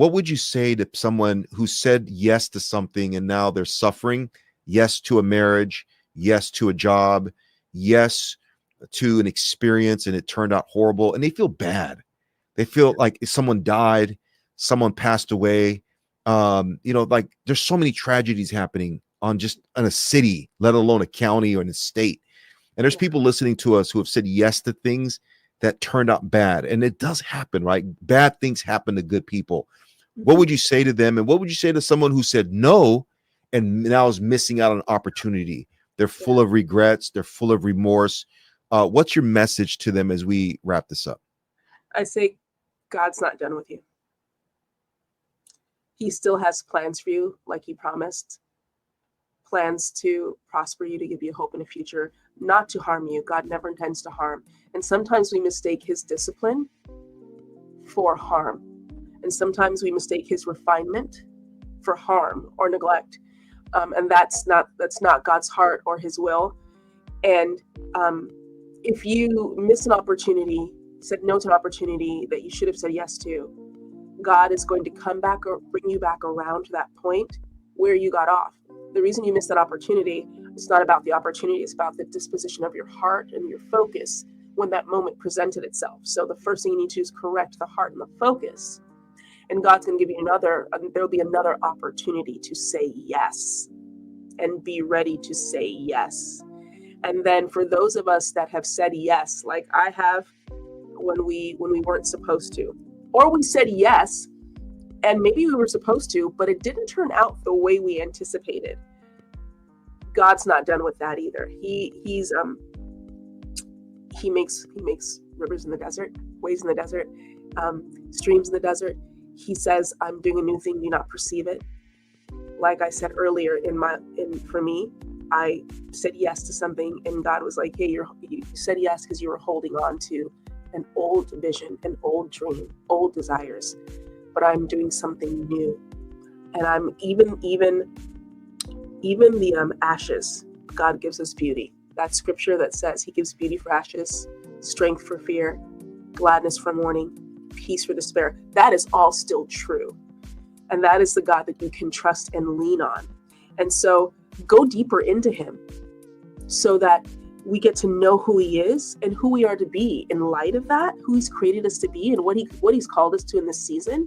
What would you say to someone who said yes to something and now they're suffering? Yes to a marriage, yes to a job, yes to an experience, and it turned out horrible, and they feel bad. They feel like if someone died, someone passed away. Like there's so many tragedies happening on just in a city, let alone a county or in a state. And there's Yeah. people listening to us who have said yes to things that turned out bad. And it does happen, right? Bad things happen to good people. What Mhm. would you say to them? And what would you say to someone who said no and now is missing out on opportunity? They're Yeah. full of regrets, they're full of remorse. What's your message to them as we wrap this up? I say, God's not done with you. He still has plans for you, like he promised, plans to prosper you, to give you hope in the future, not to harm you. God never intends to harm. And sometimes we mistake his discipline for harm. And sometimes we mistake his refinement for harm or neglect. And that's not God's heart or his will. And if you miss an opportunity, said no to an opportunity that you should have said yes to, God is going to come back or bring you back around to that point where you got off. The reason you missed that opportunity is not about the opportunity, it's about the disposition of your heart and your focus when that moment presented itself. So the first thing you need to do is correct the heart and the focus. And God's going to give you there'll be another opportunity to say yes, and be ready to say yes. And then for those of us that have said yes, like I have, when we weren't supposed to, or we said yes and maybe we were supposed to, but it didn't turn out the way we anticipated. God's not done with that either. He makes rivers in the desert, ways in the desert, streams in the desert. He says, I'm doing a new thing, do you not perceive it? Like I said earlier, for me, I said yes to something, and God was like, hey, you said yes because you were holding on to an old vision, an old dream, old desires. But I'm doing something new. And I'm even the ashes, God gives us beauty. That scripture that says he gives beauty for ashes, strength for fear, gladness for mourning, peace for despair. That is all still true. And that is the God that you can trust and lean on. And so go deeper into him so that we get to know who he is and who we are to be in light of that, who he's created us to be and what he's called us to in this season.